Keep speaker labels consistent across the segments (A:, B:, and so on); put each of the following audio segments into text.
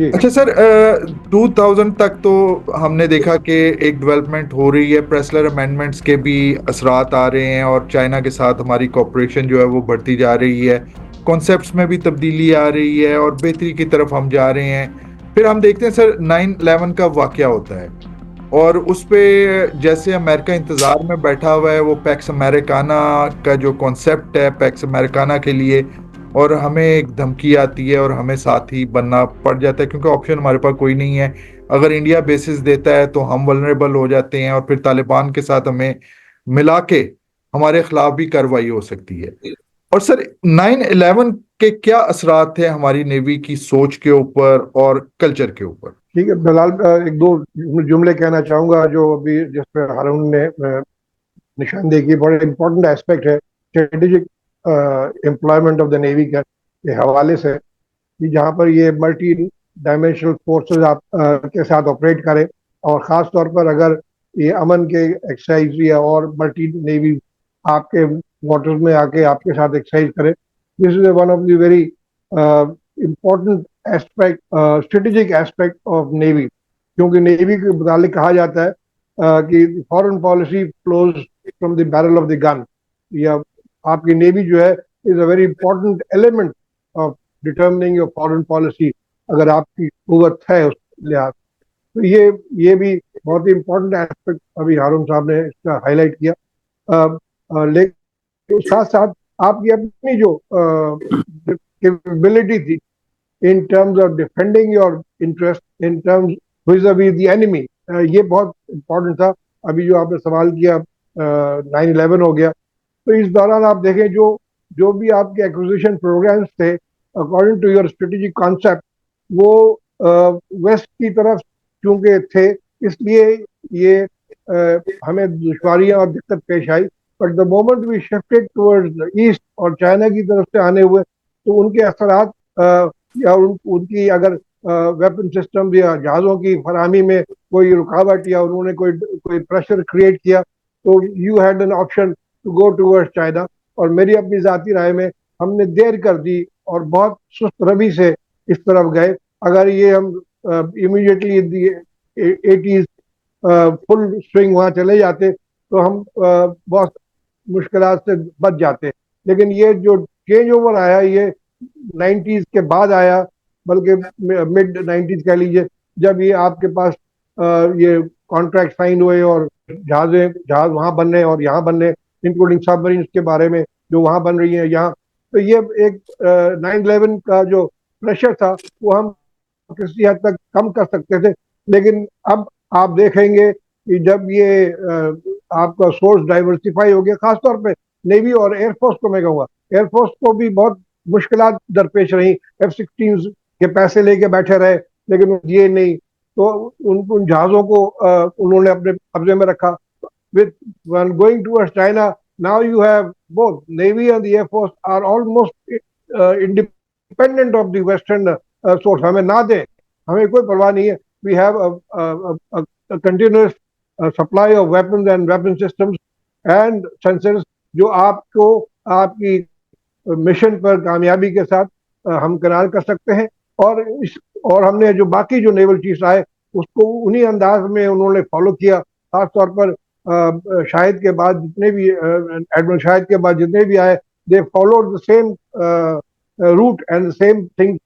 A: جی
B: اچھا سر، 2000 تک تو ہم نے دیکھا کہ ایک ڈیولپمنٹ ہو رہی ہے، پریسلر امینڈمنٹس کے بھی اثرات آ رہے ہیں اور چائنا کے ساتھ ہماری کوپریشن جو ہے وہ بڑھتی جا رہی ہے، کانسیپٹس میں بھی تبدیلی آ رہی ہے اور بہتری کی طرف ہم جا رہے ہیں۔ پھر ہم دیکھتے ہیں سر 9/11 کا واقعہ ہوتا ہے اور اس پہ جیسے امریکہ انتظار میں بیٹھا ہوا ہے، وہ پیکس امریکانا کا جو کانسیپٹ ہے پیکس امریکانا کے لیے، اور ہمیں ایک دھمکی آتی ہے اور ہمیں ساتھی بننا پڑ جاتا ہے کیونکہ آپشن ہمارے پاس کوئی نہیں ہے۔ اگر انڈیا بیسز دیتا ہے تو ہم ولنریبل ہو جاتے ہیں اور پھر طالبان کے ساتھ ہمیں ملا کے ہمارے خلاف بھی کارروائی ہو سکتی ہے۔ اور سر 9/11 کے کیا اثرات تھے ہماری نیوی کی سوچ کے اوپر اور کلچر کے اوپر؟
A: ٹھیک ہے بلال، ایک دو جملے کہنا چاہوں گا جو ابھی جس پہ ہارون نے نشاندہی کی۔ بڑے امپورٹنٹ ایسپیکٹ ہے strategic employment of the navy کے حوالے سے، کہ جہاں پر یہ ملٹی ڈائمینشنل فورسز آپ کے ساتھ آپریٹ کرے، اور خاص طور پر اگر یہ امن کے ایکسرسائز یا اور ملٹی نیوی آپ کے واٹرز میں آ کے آپ کے ساتھ ایکسرسائز کرے، this is one of the very important aspect, strategic aspect of navy, کیونکہ نیوی کے متعلق کہا جاتا ہے کہ foreign policy flows from the barrel of the gun, یا آپ کی نیوی جو ہے is a very important element of determining your foreign policy, اگر آپ کی قوت ہے اس لحاظ تو یہ بھی بہت ہی امپورٹنٹ ایسپیکٹ ابھی ہارون صاحب نے اس کا ہائی لائٹ کیا۔ لیکن ساتھ ساتھ آپ کی اپنی جو کیپیبلٹی تھی in terms of defending your interest in terms vis-a-vis the enemy، یہ بہت امپورٹنٹ تھا۔ ابھی جو آپ نے سوال کیا 9/11 ہو گیا، تو اس دوران آپ دیکھیں جو بھی آپ کے ایکوزیشن پروگرامس تھے according to your strategic concept, وہ ویسٹ کی طرف چونکہ تھے، اس لیے یہ ہمیں دشواریاں اور دقت پیش آئی۔ But the moment we shifted toward east اور چائنا کی طرف سے آنے ہوئے، تو ان کے اثرات یا ان کی اگر ویپن سسٹم یا جہازوں کی فراہمی میں کوئی رکاوٹ یا انہوں نے کوئی پریشر کریٹ کیا، تو you had an option to go toward China. اور میری اپنی ذاتی رائے میں ہم نے دیر کر دی اور بہت سست روی سے اس طرف گئے۔ اگر یہ ہم امیڈیٹلی 80s فل سوئنگ وہاں چلے جاتے تو ہم بہت مشکلات سے بچ جاتے، لیکن یہ جو چینج اوور آیا یہ 90s کے بعد آیا، بلکہ مڈ 90s کہہ لیجیے، جب یہ آپ کے پاس یہ کانٹریکٹ سائن ہوئے اور جہاز وہاں بننے اور یہاں بننے، انکلوڈنگ سب مرینس کے بارے میں جو وہاں بن رہی ہیں یہاں، تو یہ ایک 9/11 کا جو پریشر تھا وہ ہم کسی حد تک کم کر سکتے تھے۔ لیکن اب آپ دیکھیں گے کہ جب یہ آپ کا سورس ڈائیورسیفائی ہو گیا، خاص طور پہ نیوی اور ایئر فورس کو میں کہوں گا، ایئر فورس کو بھی بہت مشکلات درپیش رہی۔ F-16 کے پیسے لے کے بیٹھے رہے لیکن یہ نہیں، تو ان جہازوں کو انہوں نے اپنے قبضے میں رکھا۔ When going towards China, now you have both Navy and the Air Force are almost independent of the Western source۔ ہمیں نہ دیں، ہمیں کوئی پرواہ نہیں ہے۔ We have a continuous supply of weapons and weapon systems and sensors جو آپ کو آپ کی مشن پر کامیابی کے ساتھ ہم کنار کر سکتے ہیں۔ اور ہم نے جو باقی جو نیول چیفز آئے اس کو انہی انداز میں انہوں نے فالو کیا، خاص طور پر شاہد کے بعد جتنے بھی ایڈمرل شاہد کے بعد جتنے بھی آئے، دے followed the same root and same thing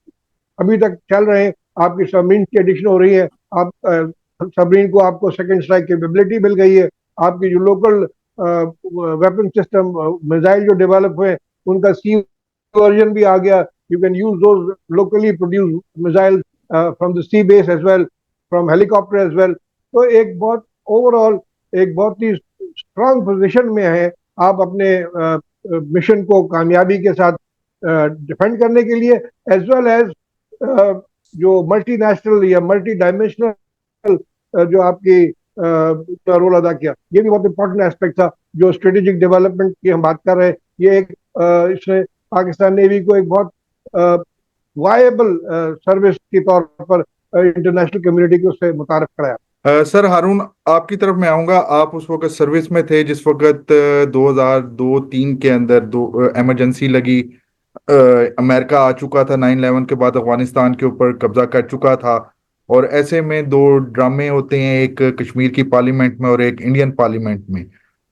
A: ابھی تک چل رہے ہیں۔ آپ کی سبمرین کی ایڈیشن ہو رہی ہے، آپ سبمرین کو آپ کو سیکنڈ اسٹرائک کیپیبلٹی مل گئی ہے، آپ کی جو لوکل ویپن سسٹم میزائل جو ڈیولپ ہوئے ان کا سی ورژن بھی آ گیا۔ You can use those locally produced missiles from the sea base as well, from helicopter as well۔ تو ایک بہت اوور آل ایک بہت ہی اسٹرانگ پوزیشن میں ہے آپ اپنے مشن کو کامیابی کے ساتھ ڈیفینڈ کرنے کے لیے، ایز ویل ایز جو ملٹی نیشنل یا ملٹی ڈائمینشنل جو آپ کی رول ادا کیا، یہ بھی بہت امپورٹنٹ ایسپیکٹ تھا۔ جو اسٹریٹجک ڈیولپمنٹ کی ہم بات کر رہے ہیں، یہ ایک اس نے پاکستان نیوی کو ایک بہت وائبل سروس کے طور پر انٹرنیشنل کمیونٹی کو اس سے متعارف کرایا۔
B: سر ہارون، آپ کی طرف میں آؤں گا۔ آپ اس وقت سروس میں تھے جس وقت 2002-03 کے اندر ایمرجنسی لگی، अमेरिका आ चुका था 9/11 के बाद, अफगानिस्तान के ऊपर कब्जा कर चुका था। और ऐसे में दो ड्रामे होते हैं, एक कश्मीर की पार्लियामेंट में और एक इंडियन पार्लियामेंट में।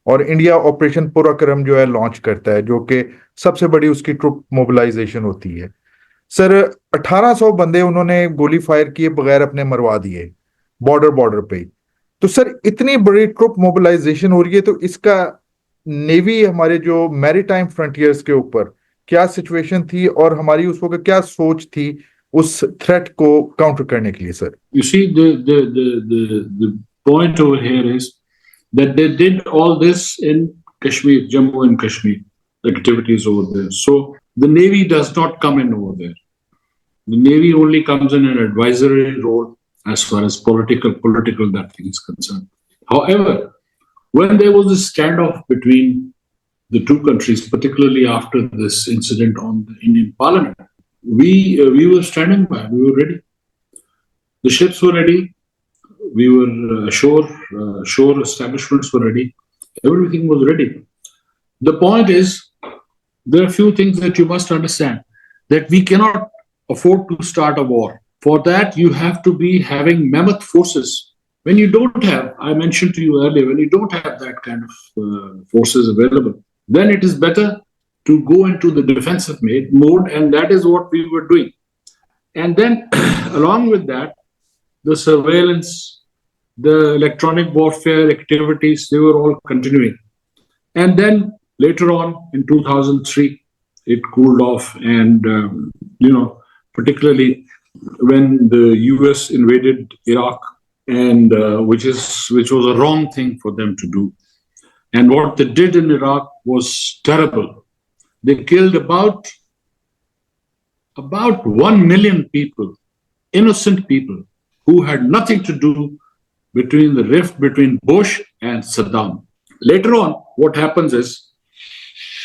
B: और इंडिया ऑपरेशन पूरा जो है लॉन्च करता है, जो कि सबसे बड़ी उसकी ट्रुप मोबिलाइजेशन होती है। सर, 1800 बंदे उन्होंने गोली फायर किए बगैर अपने मरवा दिए, बॉर्डर बॉर्डर पे ही। तो सर, इतनी बड़ी ट्रुप मोबिलाइजेशन हो रही है, तो इसका नेवी, हमारे जो मैरीटाइम फ्रंटियर्स के ऊपर क्या सिचुएशन थी और हमारी उस वक्त क्या सोच थी उस थ्रेट को काउंटर करने के लिए sir?
C: You see, the point over here is that they did all this in Kashmir, Jammu and Kashmir, activities over there. So the Navy does not come in over there. The Navy only comes in an advisory role as far as political that thing is concerned. However, when there was a standoff between the two countries, particularly after this incident on the Indian Parliament, we were standing by. We were ready. The ships were ready. We were shore establishments were ready. Everything was ready. The point is, there are a few things that you must understand, that we cannot afford to start a war. For that, you have to be having mammoth forces. When you don't have, I mentioned to you earlier, when you don't have that kind of forces available, then it is better to go into the defensive mode, and that is what we were doing. And then, along with that, the surveillance, the electronic warfare activities, they were all continuing. And then later on in 2003, it cooled off, and particularly when the US invaded Iraq, and which was a wrong thing for them to do. And what they did in Iraq was terrible. They killed about 1 million people, innocent people, who had nothing to do between the rift between Bush and Saddam. Later on, what happens is,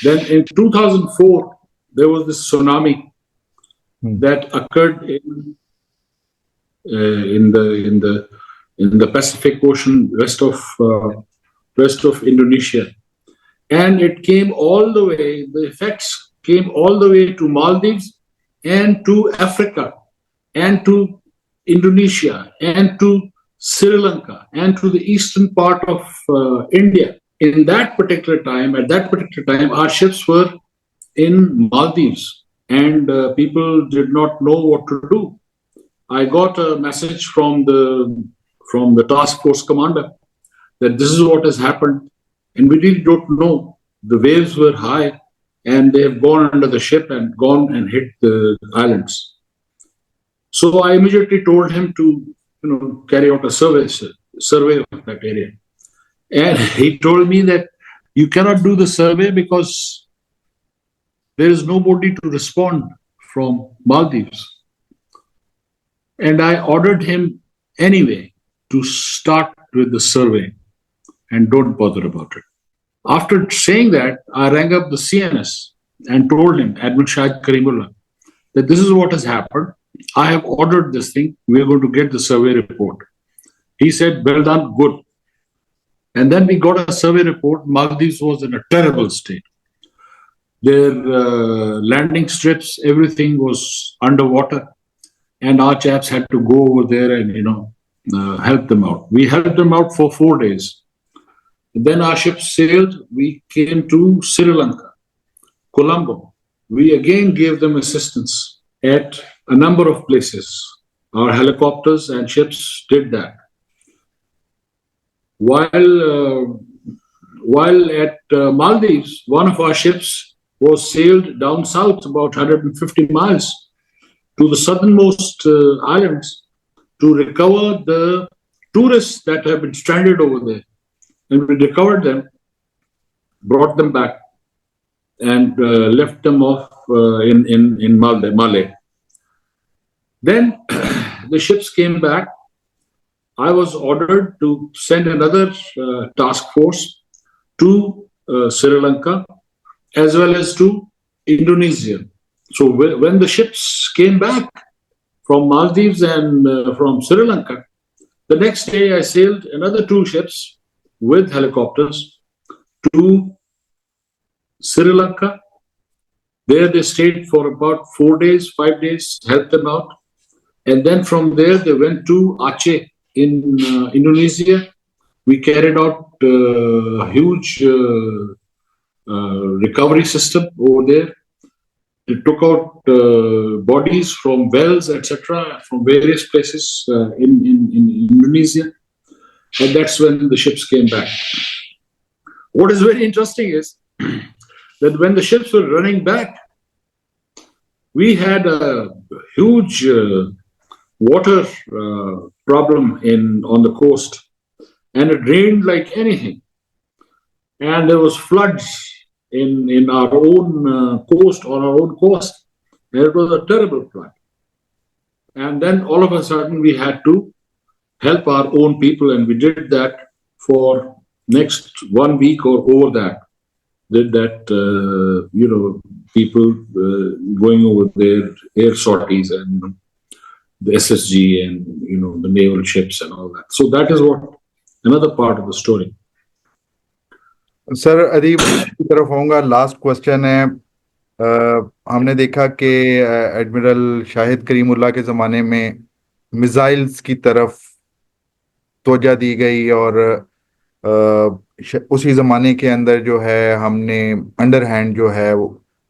C: then in 2004, there was this tsunami that occurred in the Pacific Ocean, west of Indonesia, and it came all the way. The effects came all the way to Maldives and to Africa and to Indonesia and to Sri Lanka and to the eastern part of India. At that particular time, our ships were in Maldives, and people did not know what to do. I got a message from the task force commander that this is what has happened, and we really don't know. The waves were high, and they have gone under the ship and gone and hit the islands. So I immediately told him to, carry out a survey of that area. And he told me that you cannot do the survey because there is nobody to respond from Maldives. And I ordered him anyway to start with the survey and don't bother about it. After saying that, I rang up the CNS and told him, Admiral Shahid Karimullah, that this is what has happened. I have ordered this thing. We are going to get the survey report. He said, well done, good. And then we got a survey report. Maldives was in a terrible state. Their landing strips, everything was underwater. And our chaps had to go over there and, help them out. We helped them out for 4 days. Then our ship sailed. We came to Sri Lanka, Colombo. We again gave them assistance at a number of places. Our helicopters and ships did that. While at Maldives, one of our ships was sailed down south about 150 miles to the southernmost islands to recover the tourists that have been stranded over there. And we recovered them, brought them back, and left them off in Malé. Then the ships came back. I was ordered to send another task force to Sri Lanka as well as to Indonesia. So when the ships came back from Maldives and from Sri Lanka, the next day I sailed another 2 ships with helicopters to Sri Lanka, There they stayed for about 4 days, 5 days, helped them out. And then from there, they went to Aceh in Indonesia. We carried out a huge recovery system over there. They took out bodies from wells, etc., from various places in Indonesia. And that's when the ships came back. What is very interesting is that when the ships were running back, we had a huge water problem on the coast, and it rained like anything. And there was floods in our own coast, on our own coast, and it was a terrible flood. And then all of a sudden we had to help our own people, and we did that for next 1 week or over that. Did that, people going over there, air sorties and the SSG and, the naval ships and all that. So that is what another part of the story.
B: Sir Adeeb की तरफ होऊंगा last question है हमने देखा कि admiral Shahid Karimullah के ज़माने में मिसाइल्स की तरफ तवज्जो दी गई और उसी ज़माने के अंदर जो है हमने अंडर हैंड जो है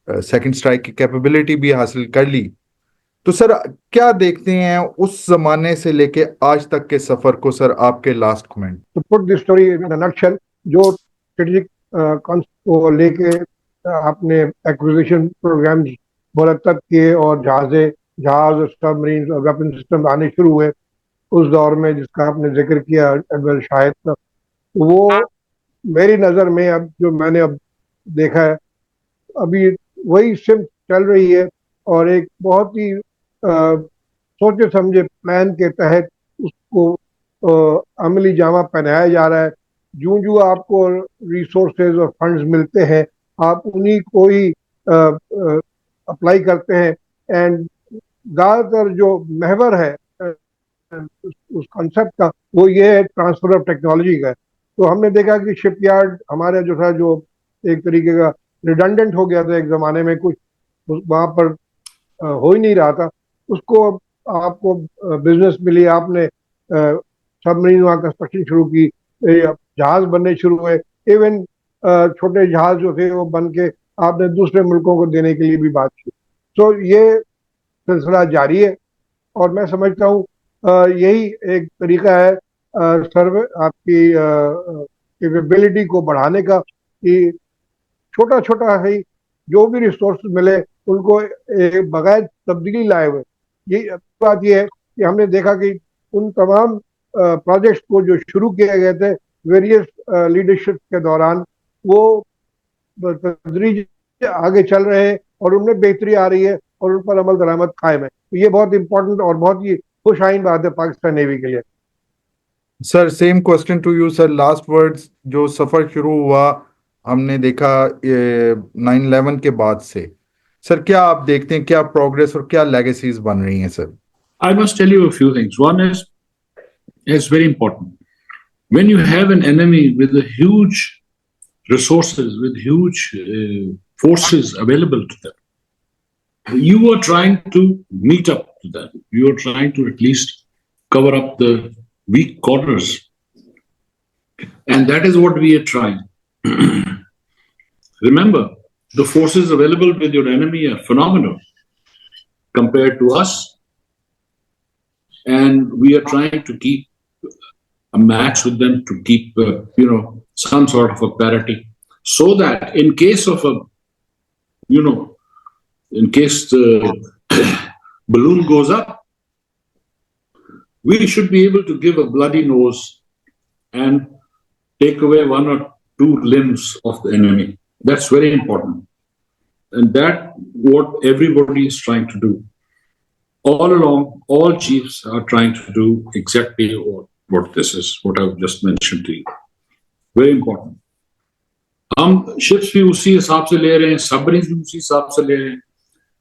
B: सेकंड स्ट्राइक की कैपेबिलिटी भी हासिल कर ली। तो सर क्या देखते हैं उस ज़माने से लेके आज तक के सफ़र को? सर आपके last comment.
A: To put this story in a nutshell, जो स्ट्रेटेजिक को लेके आपने एक्विजिशन प्रोग्राम मुरतब किए और जहाज सबमरीन और वेपन सिस्टम आने शुरू हुए उस दौर में, जिसका आपने जिक्र किया एडमिरल शाहिद का, वो मेरी नज़र में अब जो मैंने अब देखा है, अभी वही शिफ्ट चल रही है और एक बहुत ही सोचे समझे प्लान के तहत उसको अमली जामा पहनाया जा रहा है। जो आपको रिसोर्सेज और फंड्स मिलते हैं, आप उन्हीं को ही अप्लाई करते हैं। एंड ज़्यादातर जो महवर है उस कॉन्सेप्ट का, वो ये है ट्रांसफर ऑफ टेक्नोलॉजी का। तो हमने देखा कि शिपयार्ड हमारे जो था, जो एक तरीके का रिडंडेंट हो गया था एक ज़माने में, कुछ वहाँ पर हो ही नहीं रहा था, उसको आपको बिजनेस मिली, आपने सबमरीन वहाँ कंस्ट्रक्शन शुरू की, जहाज बनने शुरू हुए, इवन छोटे जहाज जो थे वो बन के आपने दूसरे मुल्कों को देने के लिए भी बात की। तो ये सिलसिला जारी है और मैं समझता हूँ यही एक तरीका है सर्वे आपकी कैपेबिलिटी को बढ़ाने का, कि छोटा छोटा ही जो भी रिसोर्स मिले उनको बगैर तब्दीली लाए हुए। ये बात ये है कि हमने देखा कि उन तमाम प्रोजेक्ट्स को जो शुरू किए गए थे वेरियस लीडरशिप के दौरान, वो तदरीज आगे चल रहे हैं और उनमें बेहतरी आ रही है और उन पर अमल दरामद कायम है। तो ये बहुत इंपॉर्टेंट और बहुत ही खुशआइन बात है पाकिस्तान नेवी के लिए।
B: Sir same question to you sir, last words, जो सफर शुरू हुआ हमने देखा 9/11 के बाद से, सर क्या आप देखते हैं, क्या प्रोग्रेस और क्या लेगेसीज बन रही हैं sir?
C: I must tell you a few things. One is, it's very important. When you have an enemy with a huge resources, with huge forces available to them, you are trying to meet up to them. You are trying to at least cover up the weak corners. And that is what we are trying. Remember, the forces available with your enemy are phenomenal compared to us. And we are trying to keep a match with them, to keep, some sort of a parity, so that in case of in case the balloon goes up, we should be able to give a bloody nose and take away 1 or 2 limbs of the enemy. That's very important. And that what everybody is trying to do. All along, all chiefs are trying to do exactly what this is, what I've just mentioned to you. Very important. हम ships भी उसी हिसाब से ले रहे हैं, submarines भी उसी हिसाब से ले रहे हैं,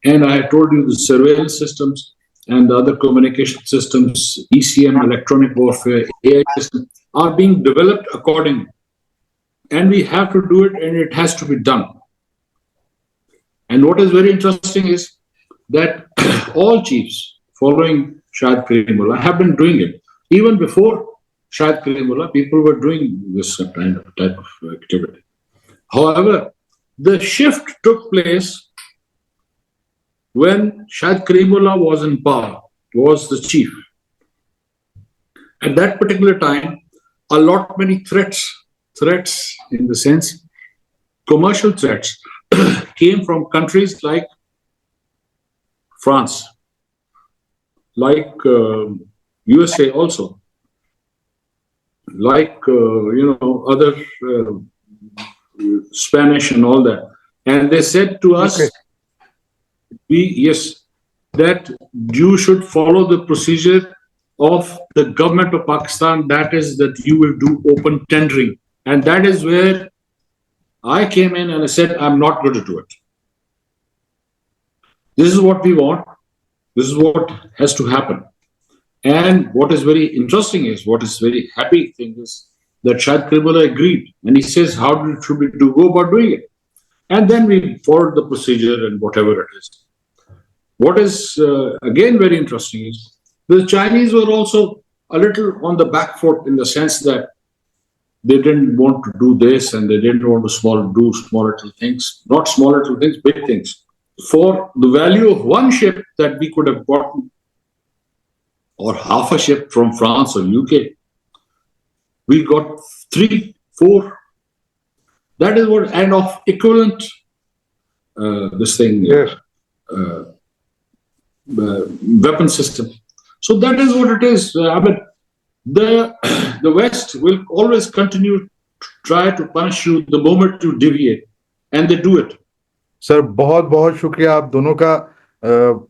C: and I told you the surveillance systems and the other communication systems, ECM, electronic warfare, AI systems are being developed accordingly, and we have to do it, and it has to be done. And what is very interesting is that all chiefs following Shahid Karimullah have been doing it. Even before Shahid Karimullah, people were doing this kind of type of activity. However, the shift took place when Shahid Karimullah was in power, was the chief. At that particular time, a lot many threats in the sense, commercial threats came from countries like France, like USA also, like other Spanish and all that, and they said to us, that you should follow the procedure of the government of Pakistan. That is that you will do open tendering, and that is where I came in and I said, I'm not going to do it. This is what we want. This is what has to happen. And what is very interesting is, what is very happy thing is that Shahid Karimullah agreed. And he says, how should we go about doing it? And then we followed the procedure and whatever it is. What is, again, very interesting is, the Chinese were also a little on the back foot in the sense that they didn't want to do this and they didn't want to do small little things, not small little things, big things. For the value of one ship that we could have gotten, or half a ship from France or UK, we got 3, 4. That is what, and of equivalent, weapon system. So that is what it is. I mean, the West will always continue to try to punish you the moment you deviate, and they do it.
B: Sir बहुत बहुत शुक्रिया आप दोनों का।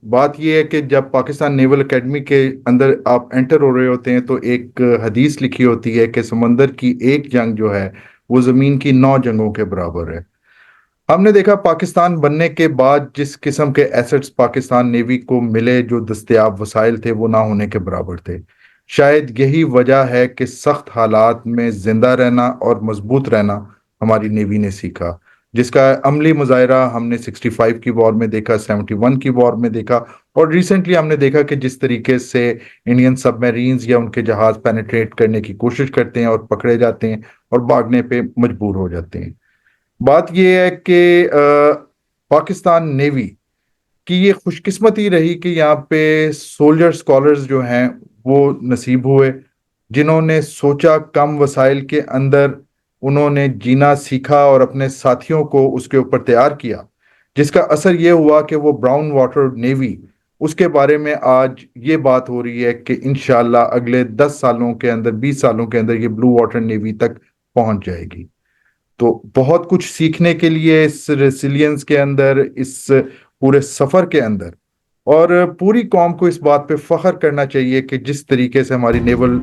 B: बात ये है कि जब पाकिस्तान नेवल एकेडमी के अंदर आप एंटर हो रहे होते हैं तो एक हदीस लिखी होती है कि समंदर की एक जंग जो है वो ज़मीन की 9 जंगों के बराबर है। हमने देखा पाकिस्तान बनने के बाद जिस किस्म के एसेट्स पाकिस्तान नेवी को मिले, जो दस्तयाब वसाइल थे, वो ना होने के बराबर थे। शायद यही वजह है कि सख्त हालात में जिंदा रहना और मजबूत रहना हमारी नेवी ने सीखा, जिसका अमली मुजाहरा हमने 65 की वॉर में देखा, 71 की वॉर में देखा, और रिसेंटली हमने देखा कि जिस तरीके से इंडियन सबमरीन्स या उनके जहाज पेनिट्रेट करने की कोशिश करते हैं और पकड़े जाते हैं और भागने पे मजबूर हो जाते हैं। बात यह है कि पाकिस्तान नेवी की ये खुशकिस्मती रही कि यहाँ पे सोल्जर स्कॉलर्स जो हैं वो नसीब हुए, जिन्होंने सोचा कम वसाइल के अंदर उन्होंने जीना सीखा और अपने साथियों को उसके ऊपर तैयार किया, जिसका असर ये हुआ कि वो ब्राउन वाटर नेवी, उसके बारे में आज ये बात हो रही है कि इंशाल्लाह अगले 10 सालों के अंदर, 20 सालों के अंदर ये ब्लू वाटर नेवी तक पहुंच जाएगी। तो बहुत कुछ सीखने के लिए इस रेसिलियंस के अंदर, इस पूरे सफ़र के अंदर, और पूरी कौम को इस बात पे फ़ख्र करना चाहिए कि जिस तरीके से हमारी नेवल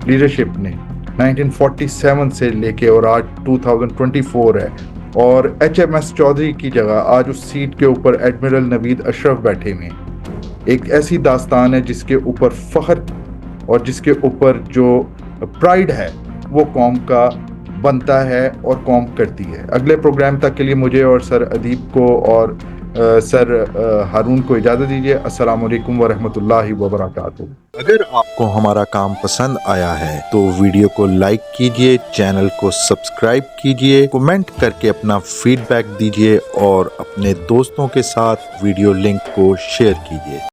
B: लीडरशिप ने 1947 से लेके और आज 2024 है, और HMS चौधरी की जगह आज उस सीट के ऊपर एडमिरल नवीद अशरफ बैठे हुए हैं। एक ऐसी दास्तान है जिसके ऊपर फ़ख्र और जिसके ऊपर जो प्राइड है वो कौम का बनता है और कौम करती है। अगले प्रोग्राम तक के लिए मुझे और सर अदीब को और सर हारून को इजाज़त दीजिए। अस्सलाम वालेकुम व रहमतुल्लाहि व बरकातहू।
D: अगर आपको हमारा काम पसंद आया है तो वीडियो को लाइक कीजिए, चैनल को सब्सक्राइब कीजिए, कमेंट करके अपना फीडबैक दीजिए और अपने दोस्तों के साथ वीडियो लिंक को शेयर कीजिए।